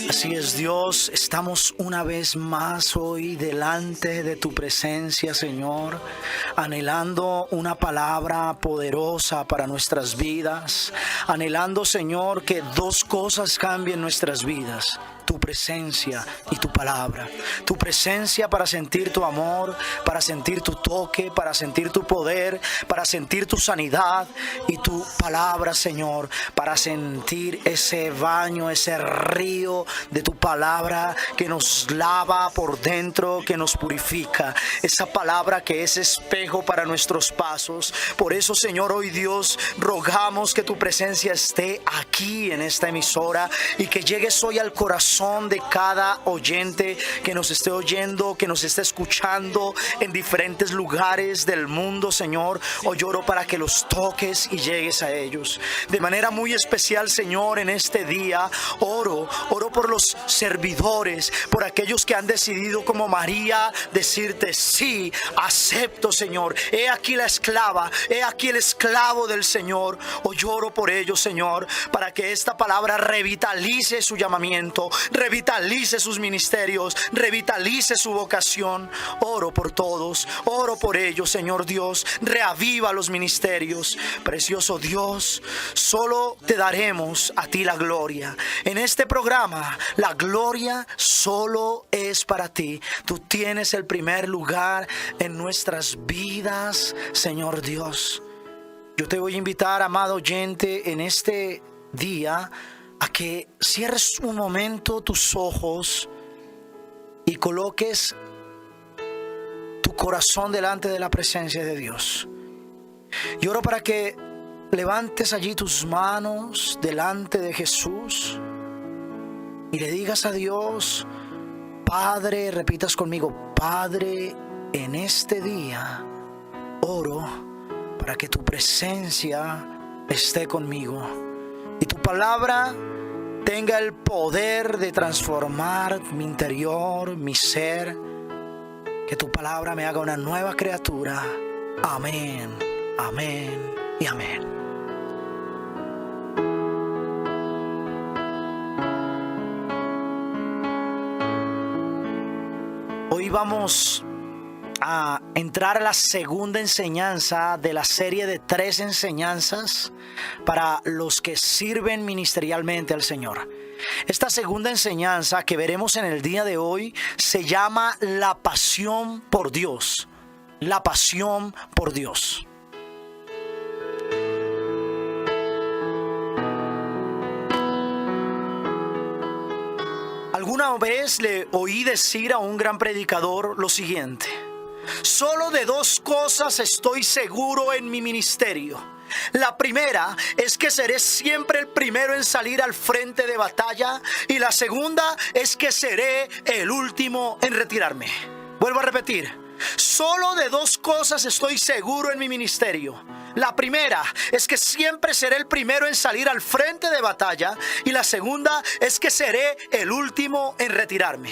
Así es, Dios, estamos una vez más hoy delante de tu presencia, Señor, anhelando una palabra poderosa para nuestras vidas, anhelando, Señor, que dos cosas cambien nuestras vidas: tu presencia y tu palabra. Tu presencia para sentir tu amor, para sentir tu toque, para sentir tu poder, para sentir tu sanidad, y tu palabra, Señor, para sentir ese baño, ese río de tu palabra que nos lava por dentro, que nos purifica. Esa palabra que es espejo para nuestros pasos. Por eso, Señor, hoy, Dios, rogamos que tu presencia esté aquí en esta emisora y que llegues hoy al corazón de cada oyente que nos esté oyendo, que nos esté escuchando en diferentes lugares del mundo, Señor. Hoy oro para que los toques y llegues a ellos de manera muy especial, Señor. En este día oro por los servidores, por aquellos que han decidido, como María, decirte: sí, acepto, Señor. He aquí la esclava, he aquí el esclavo del Señor. Hoy oro por ellos, Señor, para que esta palabra revitalice su llamamiento, revitalice sus ministerios, revitalice su vocación. Oro por todos, oro por ellos, Señor Dios. Reaviva los ministerios. Precioso Dios, solo te daremos a ti la gloria. En este programa, la gloria solo es para ti. Tú tienes el primer lugar en nuestras vidas, Señor Dios. Yo te voy a invitar, amado oyente, en este día a que cierres un momento tus ojos y coloques tu corazón delante de la presencia de Dios. Y oro para que levantes allí tus manos delante de Jesús y le digas a Dios: Padre, repitas conmigo: Padre, en este día oro para que tu presencia esté conmigo y tu palabra tenga el poder de transformar mi interior, mi ser. Que tu palabra me haga una nueva criatura. Amén, amén y amén. Hoy vamos a entrar a la segunda enseñanza de la serie de 3 enseñanzas para los que sirven ministerialmente al Señor. Esta segunda enseñanza que veremos en el día de hoy se llama la pasión por Dios. La pasión por Dios. Alguna vez le oí decir a un gran predicador lo siguiente: solo de 2 cosas estoy seguro en mi ministerio. La primera es que seré siempre el primero en salir al frente de batalla, y la segunda es que seré el último en retirarme. Vuelvo a repetir: solo de 2 cosas estoy seguro en mi ministerio. La primera es que siempre seré el primero en salir al frente de batalla, y la segunda es que seré el último en retirarme.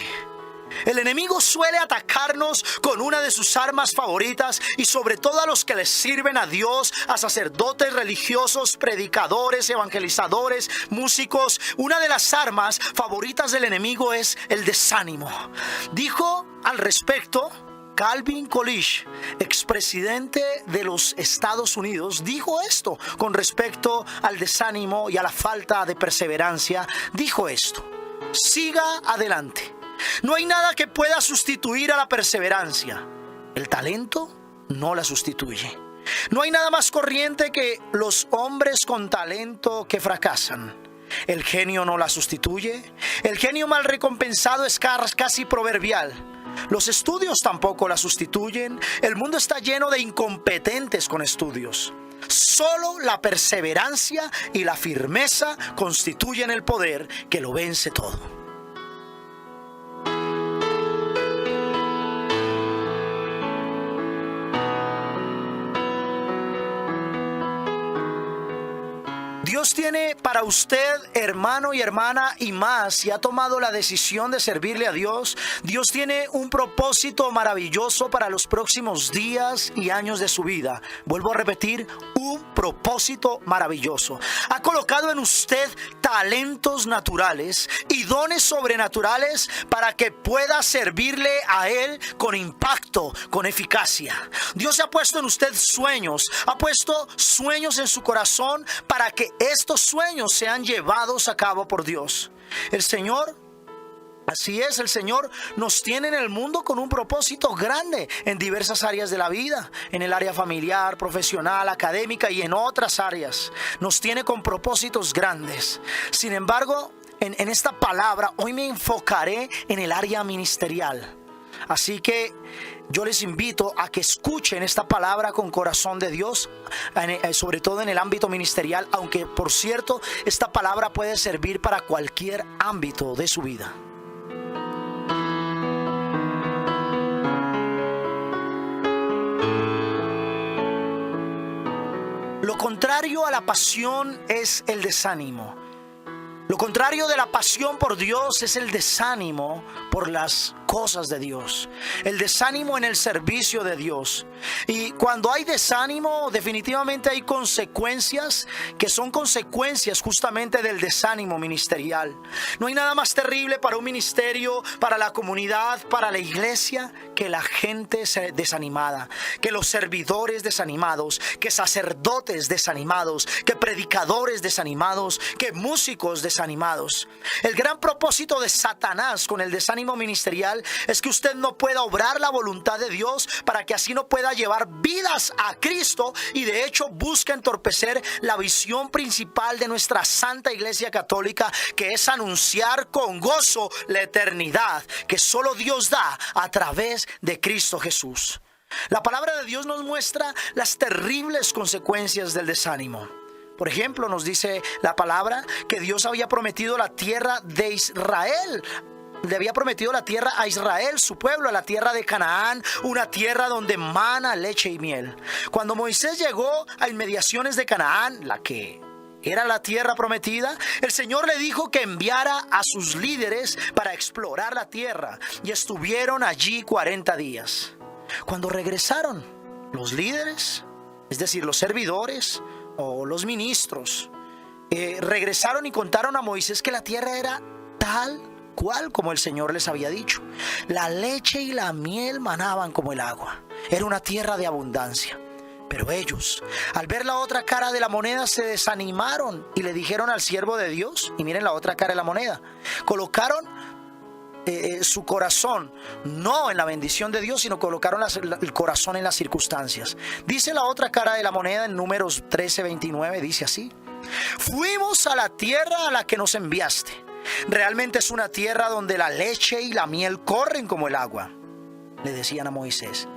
El enemigo suele atacarnos con una de sus armas favoritas, y sobre todo a los que les sirven a Dios, a sacerdotes religiosos, predicadores, evangelizadores, músicos. Una de las armas favoritas del enemigo es el desánimo. Dijo al respecto Calvin Coolidge, expresidente de los Estados Unidos, dijo esto con respecto al desánimo y a la falta de perseverancia. Dijo esto: siga adelante. No hay nada que pueda sustituir a la perseverancia. El talento no la sustituye. No hay nada más corriente que los hombres con talento que fracasan. El genio no la sustituye. El genio mal recompensado es casi proverbial. Los estudios tampoco la sustituyen. El mundo está lleno de incompetentes con estudios. Solo la perseverancia y la firmeza constituyen el poder que lo vence todo. Dios tiene para usted, hermano y hermana, y más, si ha tomado la decisión de servirle a Dios, Dios tiene un propósito maravilloso para los próximos días y años de su vida. Vuelvo a repetir, un propósito maravilloso. Ha colocado en usted talentos naturales y dones sobrenaturales para que pueda servirle a Él con impacto, con eficacia. Dios ha puesto en usted sueños, ha puesto sueños en su corazón para que estos sueños sean llevados a cabo por Dios. El Señor, así es, el Señor nos tiene en el mundo con un propósito grande en diversas áreas de la vida, en el área familiar, profesional, académica y en otras áreas. Nos tiene con propósitos grandes. Sin embargo, en esta palabra hoy me enfocaré en el área ministerial. Así que yo les invito a que escuchen esta palabra con corazón de Dios, sobre todo en el ámbito ministerial, aunque por cierto, esta palabra puede servir para cualquier ámbito de su vida. Lo contrario a la pasión es el desánimo. Lo contrario de la pasión por Dios es el desánimo por las cosas de Dios, el desánimo en el servicio de Dios. Y cuando hay desánimo, definitivamente hay consecuencias que son consecuencias justamente del desánimo ministerial. No hay nada más terrible para un ministerio, para la comunidad, para la iglesia, que la gente desanimada, que los servidores desanimados, que sacerdotes desanimados, que predicadores desanimados, que músicos desanimados. El gran propósito de Satanás con el desánimo ministerial es que usted no pueda obrar la voluntad de Dios para que así no pueda llevar vidas a Cristo, y de hecho busca entorpecer la visión principal de nuestra Santa Iglesia Católica, que es anunciar con gozo la eternidad que solo Dios da a través de Cristo Jesús. La palabra de Dios nos muestra las terribles consecuencias del desánimo. Por ejemplo, nos dice la palabra que Dios había prometido la tierra de Israel. Le había prometido la tierra a Israel, su pueblo, la tierra de Canaán, una tierra donde mana leche y miel. Cuando Moisés llegó a inmediaciones de Canaán, la que era la tierra prometida, el Señor le dijo que enviara a sus líderes para explorar la tierra, y estuvieron allí 40 días. Cuando regresaron, los líderes, es decir, los servidores o los ministros, regresaron y contaron a Moisés que la tierra era tal cual como el Señor les había dicho. La leche y la miel manaban como el agua. Era una tierra de abundancia. Pero ellos, al ver la otra cara de la moneda, se desanimaron y le dijeron al siervo de Dios, y miren la otra cara de la moneda, colocaron su corazón no en la bendición de Dios, sino colocaron el corazón en las circunstancias. Dice la otra cara de la moneda en Números 13:29, dice así: fuimos a la tierra a la que nos enviaste. Realmente es una tierra donde la leche y la miel corren como el agua, le decían a Moisés.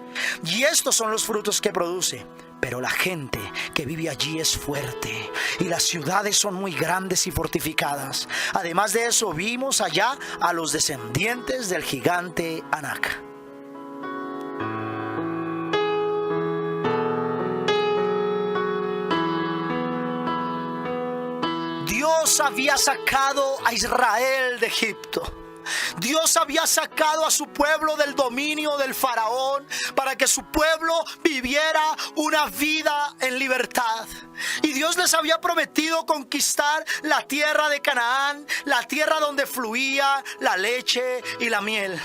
Y estos son los frutos que produce. Pero la gente que vive allí es fuerte y las ciudades son muy grandes y fortificadas. Además de eso, vimos allá a los descendientes del gigante Anac. Dios había sacado a Israel de Egipto. Dios había sacado a su pueblo del dominio del faraón para que su pueblo viviera una vida en libertad. Y Dios les había prometido conquistar la tierra de Canaán, la tierra donde fluía la leche y la miel.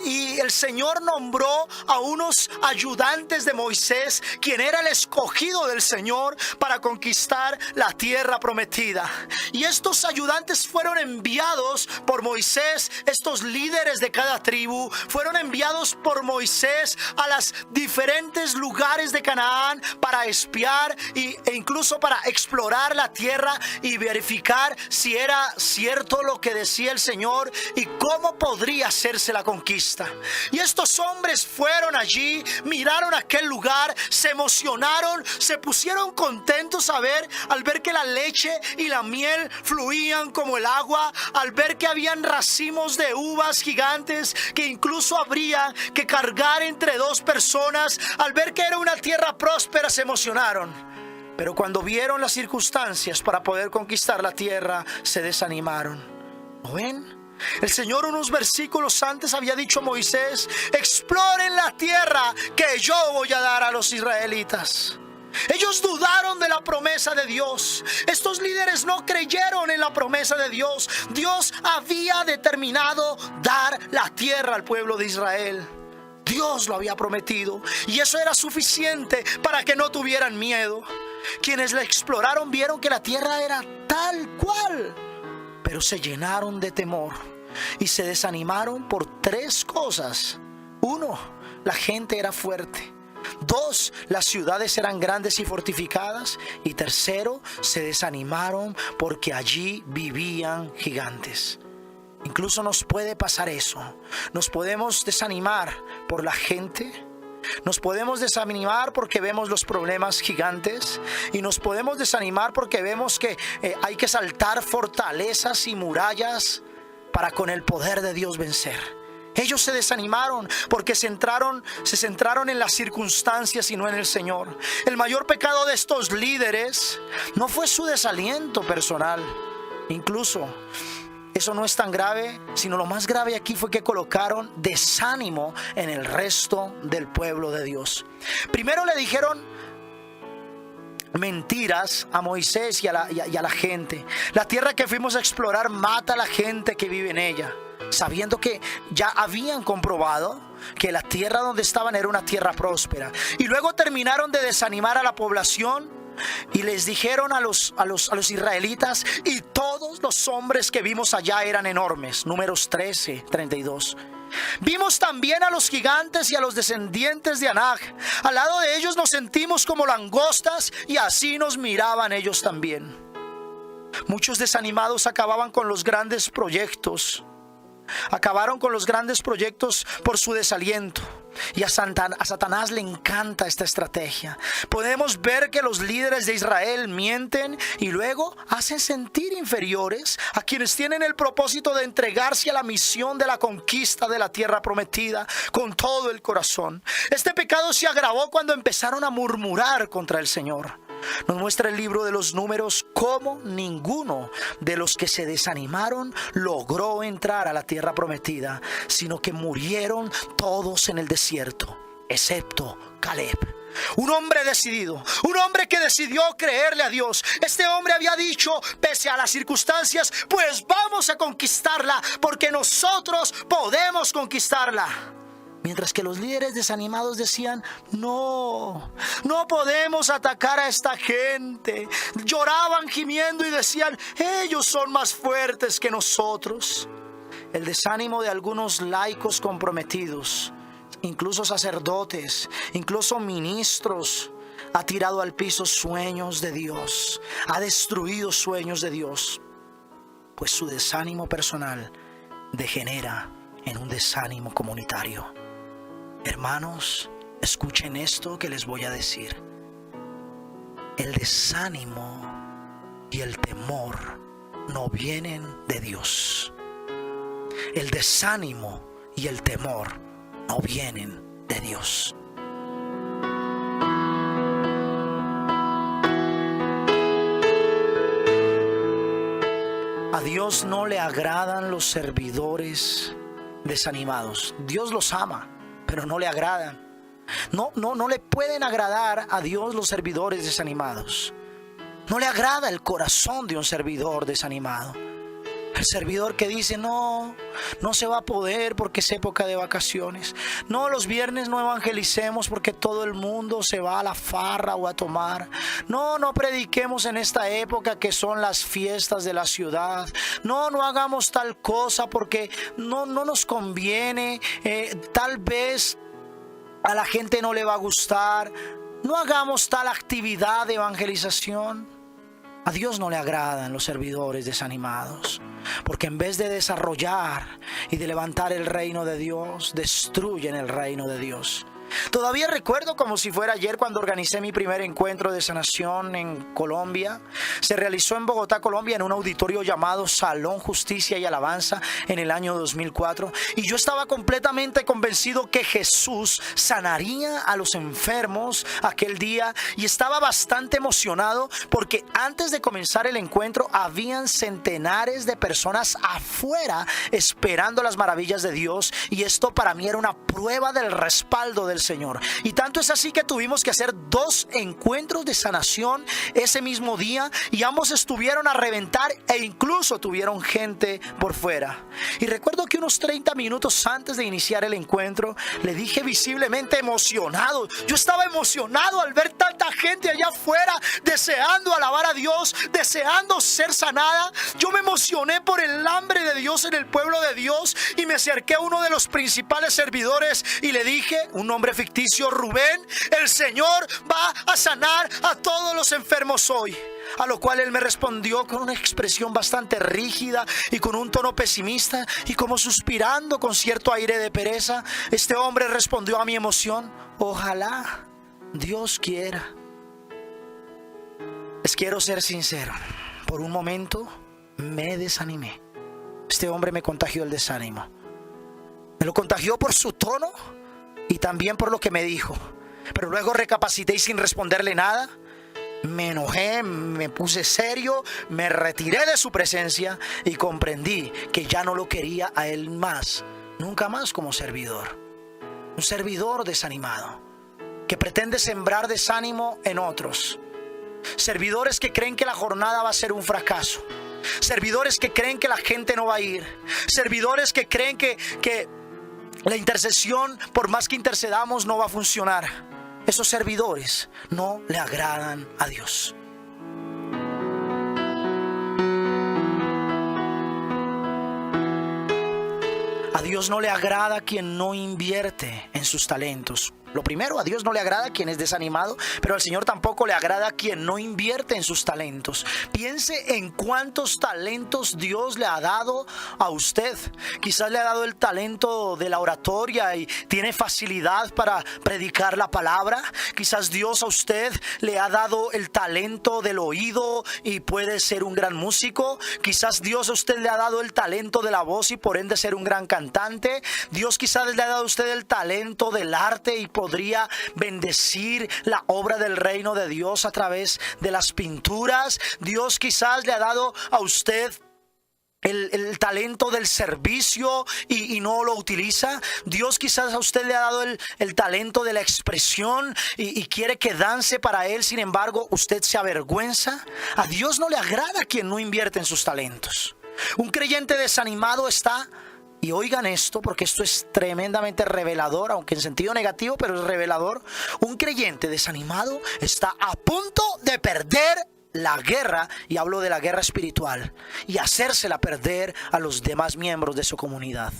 Y el Señor nombró a unos ayudantes de Moisés, quien era el escogido del Señor para conquistar la tierra prometida. Y estos ayudantes fueron enviados por Moisés, estos líderes de cada tribu, fueron enviados por Moisés a los diferentes lugares de Canaán para espiar e incluso para explorar la tierra y verificar si era cierto lo que decía el Señor y cómo podría hacerse la conquista. Y estos hombres fueron allí, miraron aquel lugar, se emocionaron, se pusieron contentos al ver que la leche y la miel fluían como el agua, al ver que habían racimos de uvas gigantes que incluso habría que cargar entre dos personas, al ver que era una tierra próspera, se emocionaron. Pero cuando vieron las circunstancias para poder conquistar la tierra, se desanimaron. ¿No ven? El Señor unos versículos antes había dicho a Moisés: exploren la tierra que yo voy a dar a los israelitas. Ellos dudaron de la promesa de Dios. Estos líderes no creyeron en la promesa de Dios. Dios había determinado dar la tierra al pueblo de Israel. Dios lo había prometido, y eso era suficiente para que no tuvieran miedo. Quienes la exploraron vieron que la tierra era tal cual, pero se llenaron de temor y se desanimaron por tres cosas. 1, la gente era fuerte. 2, las ciudades eran grandes y fortificadas. Y 3, se desanimaron porque allí vivían gigantes. Incluso nos puede pasar eso. Nos podemos desanimar por la gente. Nos podemos desanimar porque vemos los problemas gigantes. Y nos podemos desanimar porque vemos que hay que saltar fortalezas y murallas para con el poder de Dios vencer. Ellos se desanimaron porque se centraron en las circunstancias y no en el Señor. El mayor pecado de estos líderes no fue su desaliento personal. Incluso eso no es tan grave, sino lo más grave aquí fue que colocaron desánimo en el resto del pueblo de Dios. Primero le dijeron mentiras a Moisés y a la gente. La tierra que fuimos a explorar mata a la gente que vive en ella, sabiendo que ya habían comprobado que la tierra donde estaban era una tierra próspera. Y luego terminaron de desanimar a la población y les dijeron a los israelitas: y todos los hombres que vimos allá eran enormes. Números 13:32. Vimos también a los gigantes y a los descendientes de Anak. Al lado de ellos nos sentimos como langostas, y así nos miraban ellos también. Muchos desanimados acababan con los grandes proyectos. Acabaron con los grandes proyectos por su desaliento. Y a Satanás le encanta esta estrategia. Podemos ver que los líderes de Israel mienten y luego hacen sentir inferiores a quienes tienen el propósito de entregarse a la misión de la conquista de la tierra prometida con todo el corazón. Este pecado se agravó cuando empezaron a murmurar contra el Señor. Nos muestra el libro de los Números cómo ninguno de los que se desanimaron logró entrar a la tierra prometida, sino que murieron todos en el desierto, excepto Caleb. Un hombre decidido, un hombre que decidió creerle a Dios. Este hombre había dicho, pese a las circunstancias: pues vamos a conquistarla, porque nosotros podemos conquistarla. Mientras que los líderes desanimados decían: no podemos atacar a esta gente. Lloraban gimiendo y decían: ellos son más fuertes que nosotros. El desánimo de algunos laicos comprometidos, incluso sacerdotes, incluso ministros, ha tirado al piso sueños de Dios, ha destruido sueños de Dios, pues su desánimo personal degenera en un desánimo comunitario. Hermanos, escuchen esto que les voy a decir. El desánimo y el temor no vienen de Dios. El desánimo y el temor no vienen de Dios. A Dios no le agradan los servidores desanimados. Dios los ama, pero no le agradan. No le pueden agradar a Dios los servidores desanimados. No le agrada el corazón de un servidor desanimado. El servidor que dice: no se va a poder porque es época de vacaciones. No, los viernes no evangelicemos porque todo el mundo se va a la farra o a tomar. No prediquemos en esta época que son las fiestas de la ciudad. No hagamos tal cosa porque no nos conviene. Tal vez a la gente no le va a gustar. No hagamos tal actividad de evangelización. A Dios no le agradan los servidores desanimados, porque en vez de desarrollar y de levantar el reino de Dios, destruyen el reino de Dios. Todavía recuerdo como si fuera ayer cuando organicé mi primer encuentro de sanación en Colombia. Se realizó en Bogotá, Colombia, en un auditorio llamado Salón Justicia y Alabanza en el año 2004. Y yo estaba completamente convencido que Jesús sanaría a los enfermos aquel día. Y estaba bastante emocionado porque antes de comenzar el encuentro habían centenares de personas afuera esperando las maravillas de Dios. Y esto para mí era una prueba del respaldo del Señor. Y tanto es así que tuvimos que hacer 2 encuentros de sanación ese mismo día, y ambos estuvieron a reventar e incluso tuvieron gente por fuera. Y recuerdo que unos 30 minutos antes de iniciar el encuentro le dije visiblemente emocionado. Yo estaba emocionado al ver tanta gente allá afuera deseando alabar a Dios, deseando ser sanada. Yo me emocioné por el hambre de Dios en el pueblo de Dios y me acerqué a uno de los principales servidores y le dije, un nombre ficticio, Rubén, el Señor va a sanar a todos los enfermos hoy. A lo cual él me respondió con una expresión bastante rígida y con un tono pesimista, y como suspirando con cierto aire de pereza, este hombre respondió a mi emoción: ojalá Dios quiera. Les quiero ser sincero, por un momento me desanimé. Este hombre me contagió el desánimo. Me lo contagió por su tono y también por lo que me dijo. Pero luego recapacité y sin responderle nada, me enojé, me puse serio, me retiré de su presencia y comprendí que ya no lo quería a él más, nunca más como servidor. Un servidor desanimado, que pretende sembrar desánimo en otros. Servidores que creen que la jornada va a ser un fracaso. Servidores que creen que la gente no va a ir. Servidores que creen que la intercesión, por más que intercedamos, no va a funcionar. Esos servidores no le agradan a Dios. A Dios no le agrada quien no invierte en sus talentos. Lo primero, a Dios no le agrada quien es desanimado, pero al Señor tampoco le agrada quien no invierte en sus talentos. Piense en cuántos talentos Dios le ha dado a usted. Quizás le ha dado el talento de la oratoria y tiene facilidad para predicar la palabra. Quizás Dios a usted le ha dado el talento del oído y puede ser un gran músico. Quizás Dios a usted le ha dado el talento de la voz y por ende ser un gran cantante. Dios quizás le ha dado a usted el talento del arte y podría bendecir la obra del reino de Dios a través de las pinturas. Dios quizás le ha dado a usted el talento del servicio y no lo utiliza. Dios quizás a usted le ha dado el talento de la expresión y quiere que dance para él. Sin embargo, usted se avergüenza. A Dios no le agrada quien no invierte en sus talentos. Un creyente desanimado está... Y oigan esto, porque esto es tremendamente revelador, aunque en sentido negativo, pero es revelador. Un creyente desanimado está a punto de perder la guerra, y hablo de la guerra espiritual, y hacérsela perder a los demás miembros de su comunidad.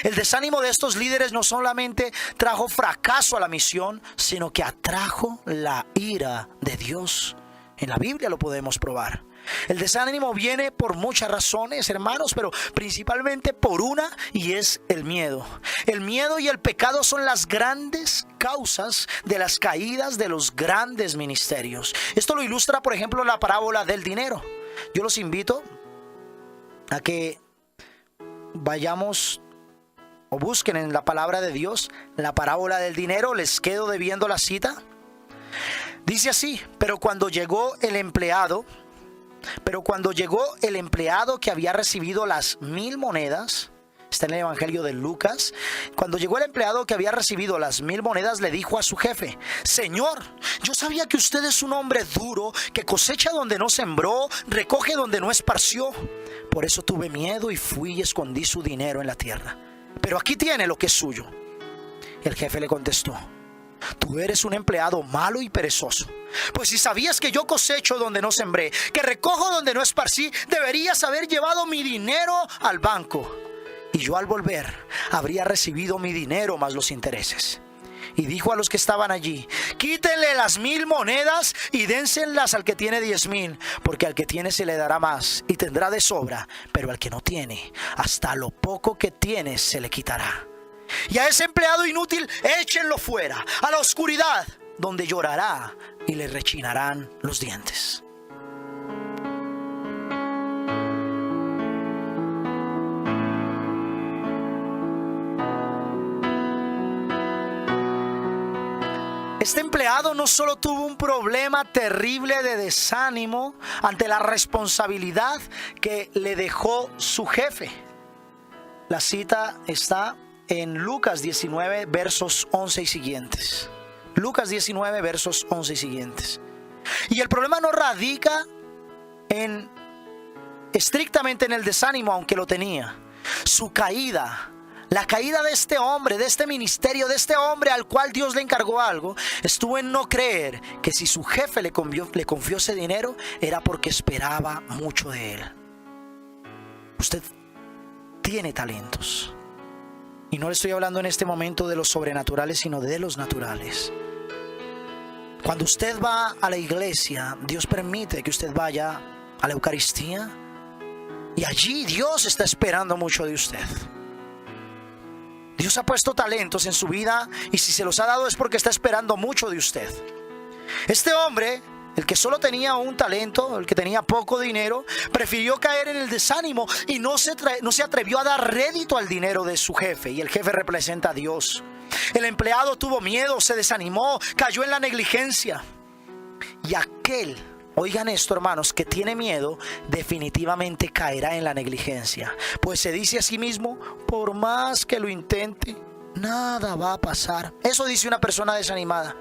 El desánimo de estos líderes no solamente trajo fracaso a la misión, sino que atrajo la ira de Dios. En la Biblia lo podemos probar. El desánimo viene por muchas razones, hermanos, pero principalmente por una, y es el miedo. El miedo y el pecado son las grandes causas de las caídas de los grandes ministerios. Esto lo ilustra, por ejemplo, la parábola del dinero. Yo los invito a que vayamos o busquen en la palabra de Dios la parábola del dinero. Les quedo debiendo la cita. Dice así: pero cuando llegó el empleado que había recibido las 1000 monedas, está en el Evangelio de Lucas. Cuando llegó el empleado que había recibido las 1000 monedas, le dijo a su jefe: Señor, yo sabía que usted es un hombre duro, que cosecha donde no sembró, recoge donde no esparció. Por eso tuve miedo y fui y escondí su dinero en la tierra. Pero aquí tiene lo que es suyo. El jefe le contestó: tú eres un empleado malo y perezoso. Pues si sabías que yo cosecho donde no sembré, que recojo donde no esparcí, deberías haber llevado mi dinero al banco. Y yo al volver habría recibido mi dinero más los intereses. Y dijo a los que estaban allí: quítenle las 1000 monedas y dénselas al que tiene 10,000, porque al que tiene se le dará más y tendrá de sobra, pero al que no tiene, hasta lo poco que tiene se le quitará. Y a ese empleado inútil échenlo fuera, a la oscuridad, donde llorará y le rechinarán los dientes. Este empleado no solo tuvo un problema terrible de desánimo ante la responsabilidad que le dejó su jefe. La cita está en Lucas 19, versos 11 y siguientes. Lucas 19, versos 11 y siguientes. Y el problema no radica estrictamente en el desánimo, aunque lo tenía. Su caída, la caída de este hombre, de este ministerio, de este hombre al cual Dios le encargó algo, estuvo en no creer que si su jefe le confió ese dinero, era porque esperaba mucho de él. Usted tiene talentos. Y no le estoy hablando en este momento de los sobrenaturales, sino de los naturales. Cuando usted va a la iglesia, Dios permite que usted vaya a la Eucaristía. Y allí Dios está esperando mucho de usted. Dios ha puesto talentos en su vida y si se los ha dado es porque está esperando mucho de usted. Este hombre, el que solo tenía un talento, el que tenía poco dinero, prefirió caer en el desánimo y no se atrevió a dar rédito al dinero de su jefe. Y el jefe representa a Dios. El empleado tuvo miedo, se desanimó, cayó en la negligencia. Y aquel, oigan esto hermanos, que tiene miedo, definitivamente caerá en la negligencia. Pues se dice a sí mismo, por más que lo intente, nada va a pasar. Eso dice una persona desanimada.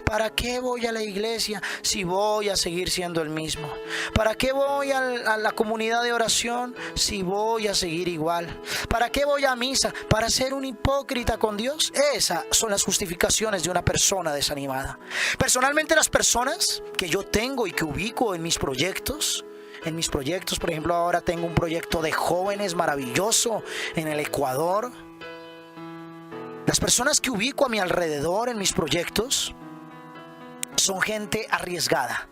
¿Para qué voy a la iglesia si voy a seguir siendo el mismo? ¿Para qué voy a la comunidad de oración si voy a seguir igual? ¿Para qué voy a misa? ¿Para ser un hipócrita con Dios? Esas son las justificaciones de una persona desanimada. Personalmente, las personas que yo tengo y que ubico en mis proyectos, por ejemplo, ahora tengo un proyecto de jóvenes maravilloso en el Ecuador. Las personas que ubico a mi alrededor en mis proyectos son gente arriesgada,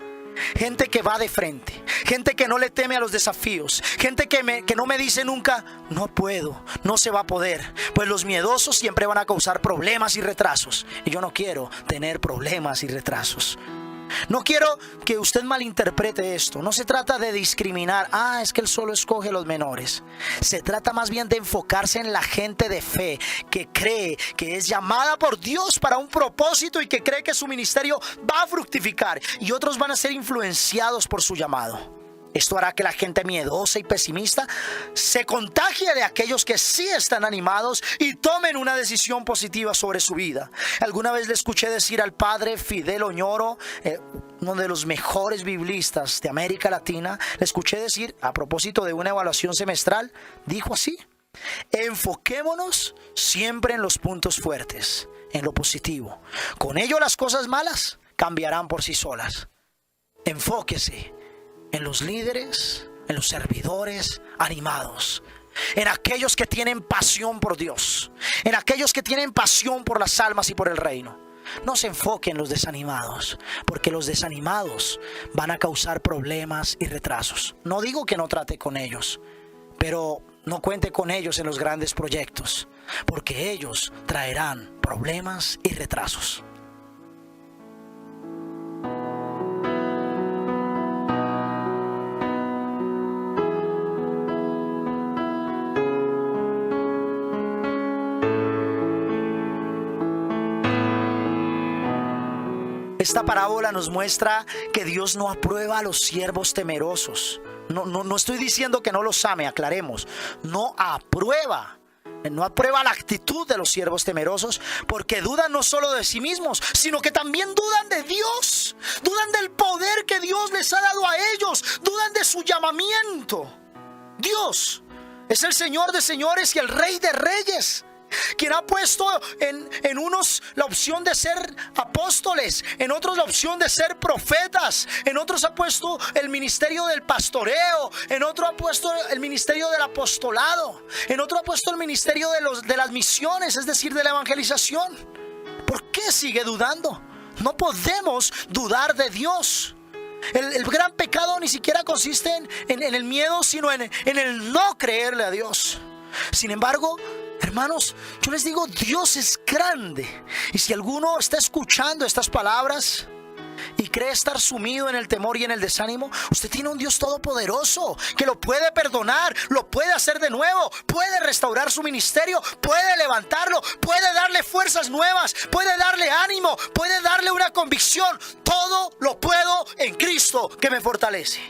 gente que va de frente, gente que no le teme a los desafíos, gente que no me dice nunca, no puedo, no se va a poder. Pues los miedosos siempre van a causar problemas y retrasos. Y yo no quiero tener problemas y retrasos. No quiero que usted malinterprete esto. No se trata de discriminar. Es que él solo escoge los menores. Se trata más bien de enfocarse en la gente de fe que cree que es llamada por Dios para un propósito y que cree que su ministerio va a fructificar y otros van a ser influenciados por su llamado. Esto hará que la gente miedosa y pesimista se contagie de aquellos que sí están animados y tomen una decisión positiva sobre su vida. Alguna vez le escuché decir al padre Fidel Oñoro, uno de los mejores biblistas de América Latina, le escuché decir, a propósito de una evaluación semestral, dijo así: enfoquémonos siempre en los puntos fuertes, en lo positivo. Con ello las cosas malas cambiarán por sí solas. Enfóquese en los líderes, en los servidores animados, en aquellos que tienen pasión por Dios, en aquellos que tienen pasión por las almas y por el reino. No se enfoque en los desanimados, porque los desanimados van a causar problemas y retrasos. No digo que no trate con ellos, pero no cuente con ellos en los grandes proyectos, porque ellos traerán problemas y retrasos. Esta parábola nos muestra que Dios no aprueba a los siervos temerosos. No estoy diciendo que no los ame, aclaremos. No aprueba la actitud de los siervos temerosos, porque dudan no solo de sí mismos, sino que también dudan de Dios. Dudan del poder que Dios les ha dado a ellos. Dudan de su llamamiento. Dios es el Señor de señores y el Rey de reyes, quien ha puesto en unos la opción de ser apóstoles, en otros la opción de ser profetas, en otros ha puesto el ministerio del pastoreo, en otro ha puesto el ministerio del apostolado, en otro ha puesto el ministerio de las misiones, es decir, de la evangelización. ¿Por qué sigue dudando? No podemos dudar de Dios. El gran pecado ni siquiera consiste en el miedo, sino en el no creerle a Dios. Sin embargo, Hermanos, yo les digo, Dios es grande. Y si alguno está escuchando estas palabras y cree estar sumido en el temor y en el desánimo, usted tiene un Dios todopoderoso que lo puede perdonar, lo puede hacer de nuevo, puede restaurar su ministerio, puede levantarlo, puede darle fuerzas nuevas, puede darle ánimo, puede darle una convicción. Todo lo puedo en Cristo que me fortalece.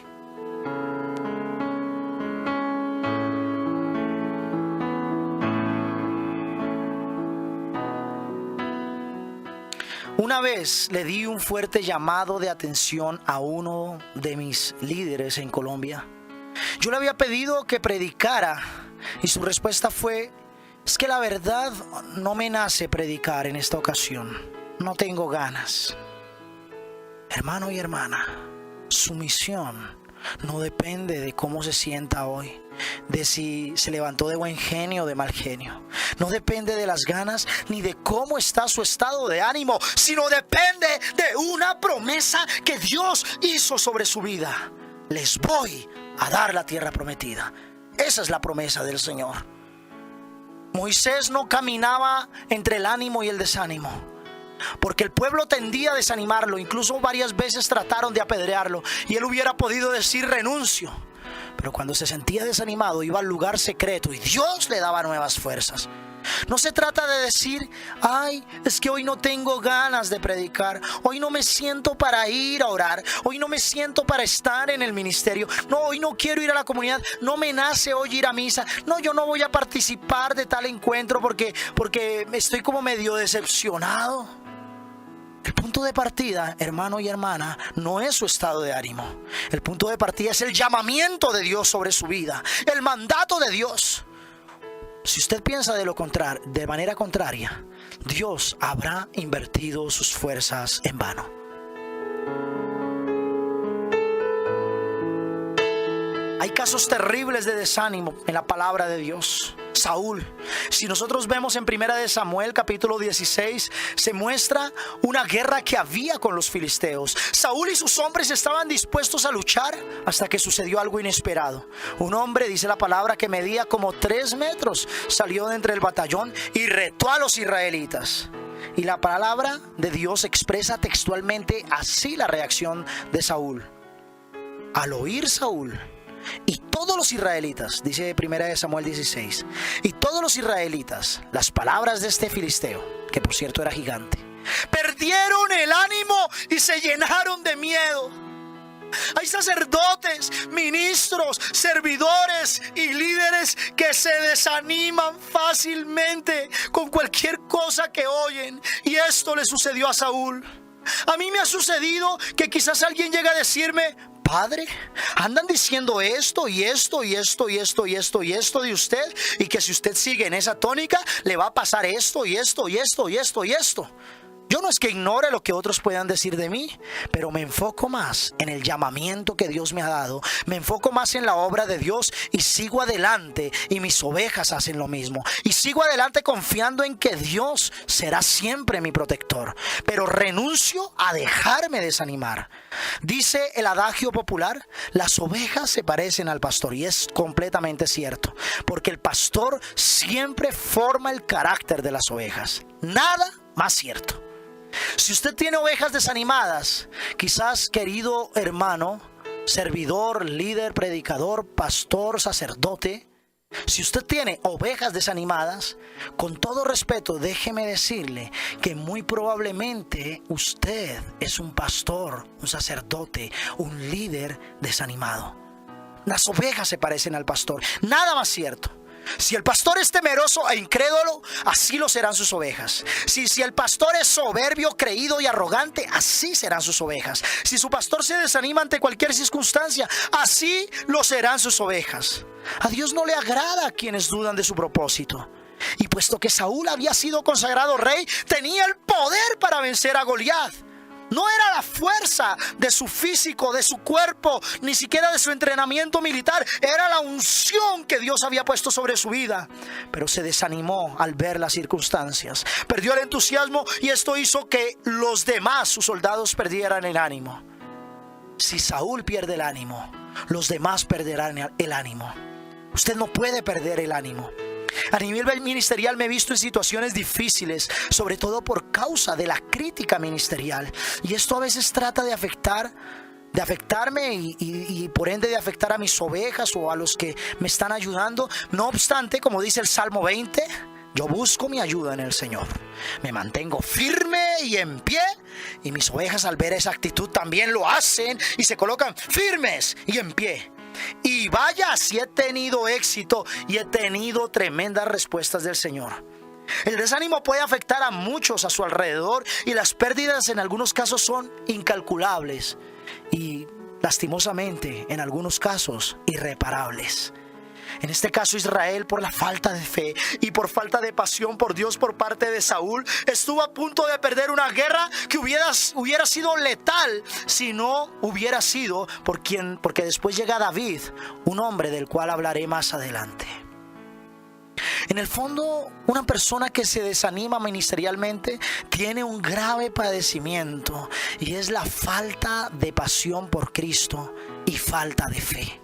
Una vez le di un fuerte llamado de atención a uno de mis líderes en Colombia. Yo le había pedido que predicara y su respuesta fue: es que la verdad no me nace predicar en esta ocasión, no tengo ganas. Hermano y hermana, su misión no depende de cómo se sienta hoy, de si se levantó de buen genio o de mal genio. No depende de las ganas ni de cómo está su estado de ánimo, sino depende de una promesa que Dios hizo sobre su vida. Les voy a dar la tierra prometida. Esa es la promesa del Señor. Moisés no caminaba entre el ánimo y el desánimo, porque el pueblo tendía a desanimarlo. Incluso varias veces trataron de apedrearlo y él hubiera podido decir renuncio. Pero cuando se sentía desanimado iba al lugar secreto y Dios le daba nuevas fuerzas. No se trata de decir: ay, es que hoy no tengo ganas de predicar, hoy no me siento para ir a orar, hoy no me siento para estar en el ministerio, no, hoy no quiero ir a la comunidad, no me nace hoy ir a misa, no, yo no voy a participar de tal encuentro porque estoy como medio decepcionado. El punto de partida, hermano y hermana, no es su estado de ánimo. El punto de partida es el llamamiento de Dios sobre su vida, el mandato de Dios. Si usted piensa de manera contraria, Dios habrá invertido sus fuerzas en vano. Hay casos terribles de desánimo en la palabra de Dios. Saúl, si nosotros vemos en 1 de Samuel capítulo 16, se muestra una guerra que había con los filisteos. Saúl y sus hombres estaban dispuestos a luchar hasta que sucedió algo inesperado. Un hombre, dice la palabra, que medía como 3 metros, salió de entre el batallón y retó a los israelitas. Y la palabra de Dios expresa textualmente así la reacción de Saúl. Al oír Saúl y todos los israelitas, dice 1 de Samuel 16, y todos los israelitas, las palabras de este filisteo, que por cierto era gigante, perdieron el ánimo y se llenaron de miedo. Hay sacerdotes, ministros, servidores y líderes que se desaniman fácilmente con cualquier cosa que oyen, y esto le sucedió a Saúl. A mí me ha sucedido que quizás alguien llega a decirme: padre, andan diciendo esto y esto y esto y esto y esto y esto de usted, y que si usted sigue en esa tónica le va a pasar esto y esto y esto y esto y esto. Yo no es que ignore lo que otros puedan decir de mí, pero me enfoco más en el llamamiento que Dios me ha dado, me enfoco más en la obra de Dios y sigo adelante, y mis ovejas hacen lo mismo, y sigo adelante confiando en que Dios será siempre mi protector, pero renuncio a dejarme desanimar. Dice el adagio popular: las ovejas se parecen al pastor, y es completamente cierto, porque el pastor siempre forma el carácter de las ovejas. Nada más cierto. Si usted tiene ovejas desanimadas, quizás, querido hermano, servidor, líder, predicador, pastor, sacerdote, si usted tiene ovejas desanimadas, con todo respeto, déjeme decirle que muy probablemente usted es un pastor, un sacerdote, un líder desanimado. Las ovejas se parecen al pastor, nada más cierto. Si el pastor es temeroso e incrédulo, así lo serán sus ovejas. Si el pastor es soberbio, creído y arrogante, así serán sus ovejas. Si su pastor se desanima ante cualquier circunstancia, así lo serán sus ovejas. A Dios no le agrada a quienes dudan de su propósito. Y puesto que Saúl había sido consagrado rey, tenía el poder para vencer a Goliat. No era la fuerza de su físico, de su cuerpo, ni siquiera de su entrenamiento militar. Era la unción que Dios había puesto sobre su vida. Pero se desanimó al ver las circunstancias. Perdió el entusiasmo y esto hizo que los demás, sus soldados, perdieran el ánimo. Si Saúl pierde el ánimo, los demás perderán el ánimo. Usted no puede perder el ánimo. A nivel ministerial me he visto en situaciones difíciles, sobre todo por causa de la crítica ministerial. Y esto a veces trata de afectarme y por ende de afectar a mis ovejas o a los que me están ayudando. No obstante, como dice el Salmo 20, yo busco mi ayuda en el Señor. Me mantengo firme y en pie, y mis ovejas al ver esa actitud también lo hacen y se colocan firmes y en pie. Y vaya si he tenido éxito y he tenido tremendas respuestas del Señor. El desánimo puede afectar a muchos a su alrededor y las pérdidas en algunos casos son incalculables y lastimosamente en algunos casos irreparables. En este caso Israel, por la falta de fe y por falta de pasión por Dios por parte de Saúl, estuvo a punto de perder una guerra que hubiera sido letal si no hubiera sido porque después llega David, un hombre del cual hablaré más adelante. En el fondo, una persona que se desanima ministerialmente tiene un grave padecimiento y es la falta de pasión por Cristo y falta de fe.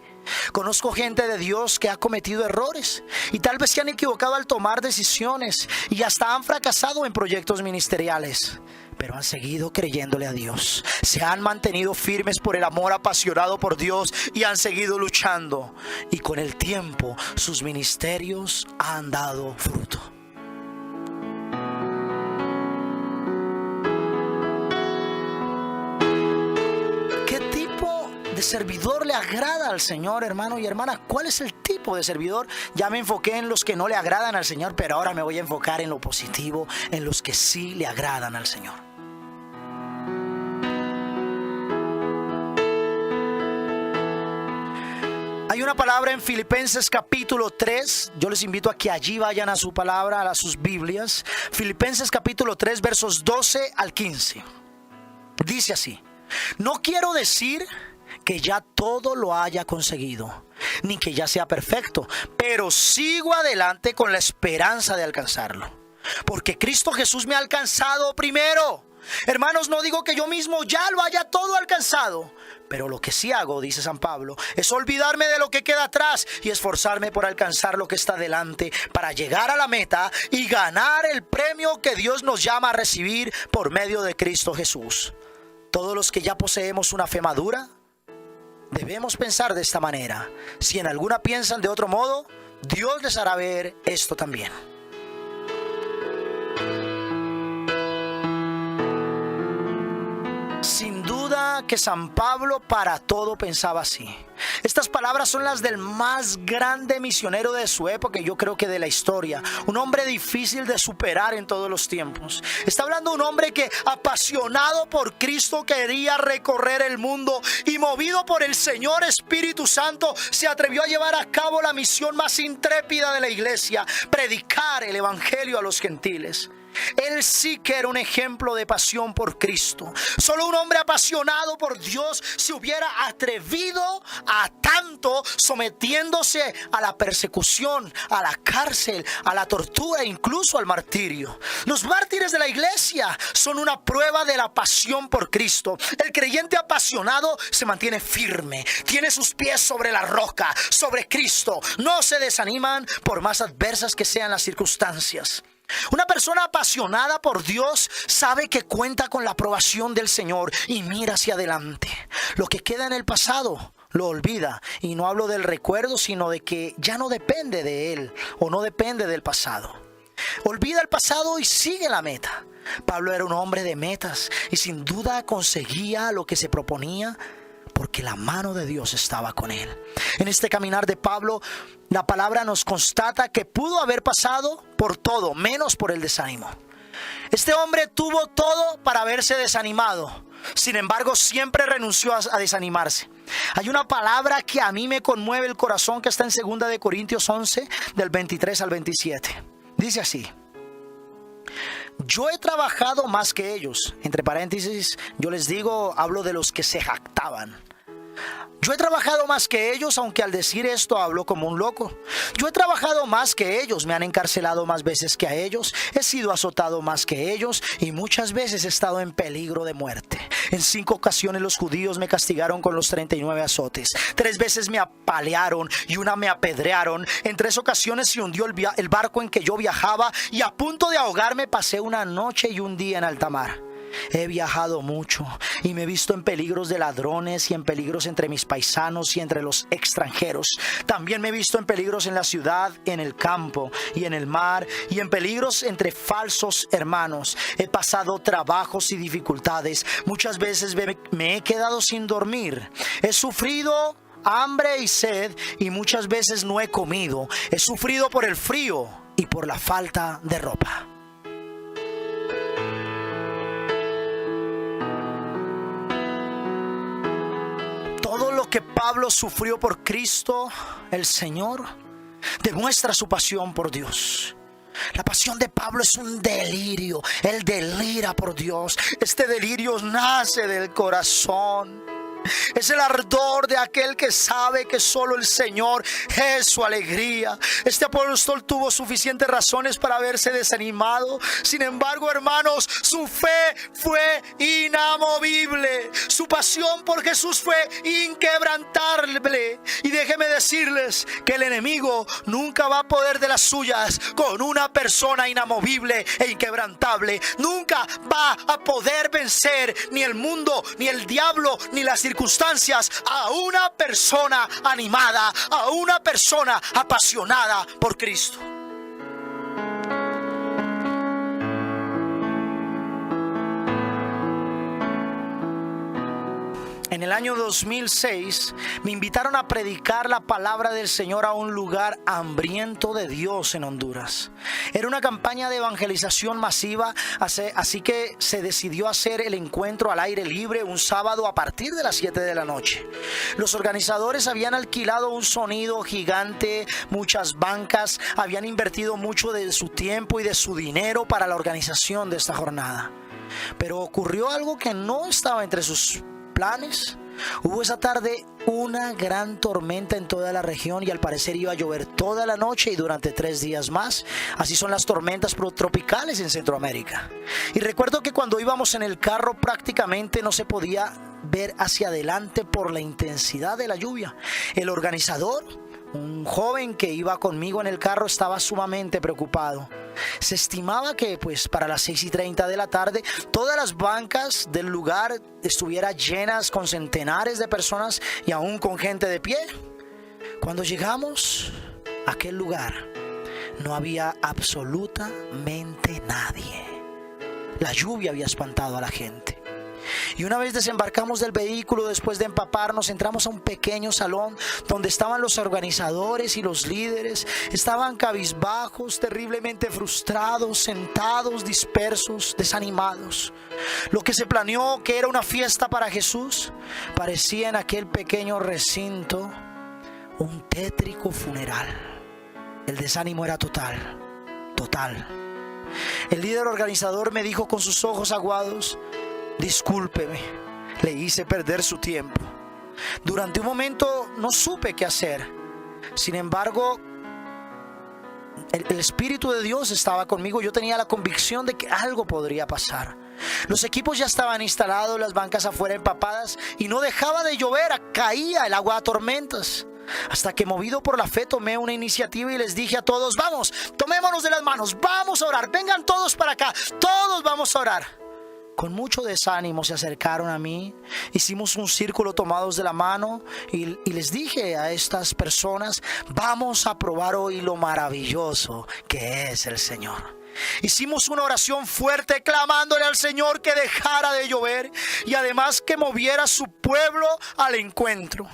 Conozco gente de Dios que ha cometido errores y tal vez se han equivocado al tomar decisiones y hasta han fracasado en proyectos ministeriales, pero han seguido creyéndole a Dios. Se han mantenido firmes por el amor apasionado por Dios y han seguido luchando. Y con el tiempo sus ministerios han dado fruto. De servidor le agrada al Señor, hermano y hermana. ¿Cuál es el tipo de servidor? Ya me enfoqué en los que no le agradan al Señor, pero ahora me voy a enfocar en lo positivo, en los que sí le agradan al Señor. Hay una palabra en Filipenses capítulo 3. Yo les invito a que allí vayan a su palabra, a sus Biblias. Filipenses capítulo 3, versos 12 al 15. Dice así: no quiero decir que ya todo lo haya conseguido, ni que ya sea perfecto, pero sigo adelante con la esperanza de alcanzarlo, porque Cristo Jesús me ha alcanzado primero. Hermanos, no digo que yo mismo ya lo haya todo alcanzado, pero lo que sí hago, dice San Pablo, es olvidarme de lo que queda atrás y esforzarme por alcanzar lo que está delante, para llegar a la meta y ganar el premio que Dios nos llama a recibir por medio de Cristo Jesús. Todos los que ya poseemos una fe madura debemos pensar de esta manera. Si en alguna piensan de otro modo, Dios les hará ver esto también. Sin duda que San Pablo para todo pensaba así. Estas palabras son las del más grande misionero de su época y yo creo que de la historia. Un hombre difícil de superar en todos los tiempos. Está hablando de un hombre que, apasionado por Cristo, quería recorrer el mundo y movido por el Señor Espíritu Santo, se atrevió a llevar a cabo la misión más intrépida de la iglesia: predicar el evangelio a los gentiles. Él sí que era un ejemplo de pasión por Cristo. Solo un hombre apasionado por Dios se hubiera atrevido a tanto, sometiéndose a la persecución, a la cárcel, a la tortura e incluso al martirio. Los mártires de la iglesia son una prueba de la pasión por Cristo. El creyente apasionado se mantiene firme, tiene sus pies sobre la roca, sobre Cristo. No se desaniman por más adversas que sean las circunstancias. Una persona apasionada por Dios sabe que cuenta con la aprobación del Señor y mira hacia adelante. Lo que queda en el pasado lo olvida, y no hablo del recuerdo, sino de que ya no depende de él o no depende del pasado. Olvida el pasado y sigue la meta. Pablo era un hombre de metas y sin duda conseguía lo que se proponía, porque la mano de Dios estaba con él. En este caminar de Pablo, la palabra nos constata que pudo haber pasado por todo, menos por el desánimo. Este hombre tuvo todo para haberse desanimado. Sin embargo, siempre renunció a desanimarse. Hay una palabra que a mí me conmueve el corazón, que está en 2 de Corintios 11, del 23 al 27. Dice así: yo he trabajado más que ellos. Entre paréntesis, yo les digo, hablo de los que se jactaban. Yo he trabajado más que ellos, aunque al decir esto hablo como un loco. Yo he trabajado más que ellos, me han encarcelado más veces que a ellos, he sido azotado más que ellos y muchas veces he estado en peligro de muerte. En 5 ocasiones los judíos me castigaron con los 39 azotes. 3 veces me apalearon y una me apedrearon. En 3 ocasiones se hundió el barco en que yo viajaba y a punto de ahogarme pasé una noche y un día en alta mar. He viajado mucho y me he visto en peligros de ladrones y en peligros entre mis paisanos y entre los extranjeros. También me he visto en peligros en la ciudad, en el campo y en el mar y en peligros entre falsos hermanos. He pasado trabajos y dificultades. Muchas veces me he quedado sin dormir. He sufrido hambre y sed y muchas veces no he comido. He sufrido por el frío y por la falta de ropa. Todo lo que Pablo sufrió por Cristo, el Señor, demuestra su pasión por Dios. La pasión de Pablo es un delirio. Él delira por Dios. Este delirio nace del corazón. Es el ardor de aquel que sabe que solo el Señor es su alegría. Este apóstol tuvo suficientes razones para haberse desanimado. Sin embargo, hermanos, su fe fue inamovible. Su pasión por Jesús fue inquebrantable. Y déjeme decirles que el enemigo nunca va a poder de las suyas con una persona inamovible e inquebrantable. Nunca va a poder vencer ni el mundo, ni el diablo, ni las circunstancias a una persona animada, a una persona apasionada por Cristo. En el año 2006 me invitaron a predicar la palabra del Señor a un lugar hambriento de Dios en Honduras. Era una campaña de evangelización masiva, así que se decidió hacer el encuentro al aire libre un sábado a partir de las 7 de la noche. Los organizadores habían alquilado un sonido gigante, muchas bancas, habían invertido mucho de su tiempo y de su dinero para la organización de esta jornada. Pero ocurrió algo que no estaba entre sus planes. Hubo esa tarde una gran tormenta en toda la región y al parecer iba a llover toda la noche y durante 3 días más. Así son las tormentas tropicales en Centroamérica. Y recuerdo que cuando íbamos en el carro prácticamente no se podía ver hacia adelante por la intensidad de la lluvia. El organizador, un joven que iba conmigo en el carro, estaba sumamente preocupado. Se estimaba que para las 6:30 de la tarde todas las bancas del lugar estuvieran llenas con centenares de personas y aún con gente de pie. Cuando llegamos a aquel lugar no había absolutamente nadie. La lluvia había espantado a la gente. Y una vez desembarcamos del vehículo, después de empaparnos, entramos a un pequeño salón donde estaban los organizadores y los líderes. Estaban cabizbajos, terriblemente frustrados, sentados, dispersos, desanimados. Lo que se planeó que era una fiesta para Jesús parecía en aquel pequeño recinto un tétrico funeral. El desánimo era total. El líder organizador me dijo con sus ojos aguados: discúlpeme, le hice perder su tiempo. Durante un momento no supe qué hacer. Sin embargo, el Espíritu de Dios estaba conmigo. Yo tenía la convicción de que algo podría pasar. Los equipos ya estaban instalados, las bancas afuera empapadas y no dejaba de llover, caía el agua a tormentas. Hasta que, movido por la fe, tomé una iniciativa y les dije a todos: vamos, tomémonos de las manos, vamos a orar, vengan todos para acá, todos vamos a orar. Con mucho desánimo se acercaron a mí, hicimos un círculo tomados de la mano y les dije a estas personas: vamos a probar hoy lo maravilloso que es el Señor. Hicimos una oración fuerte clamándole al Señor que dejara de llover y además que moviera a su pueblo al encuentro.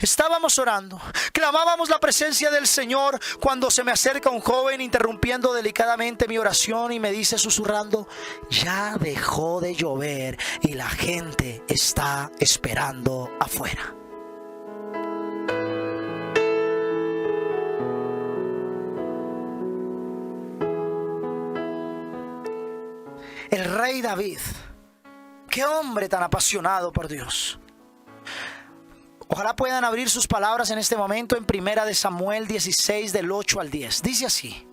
Estábamos orando, clamábamos la presencia del Señor cuando se me acerca un joven interrumpiendo delicadamente mi oración y me dice susurrando: ya dejó de llover y la gente está esperando afuera. El rey David, qué hombre tan apasionado por Dios. Ojalá puedan abrir sus palabras en este momento en 1 de Samuel 16 del 8 al 10. Dice así: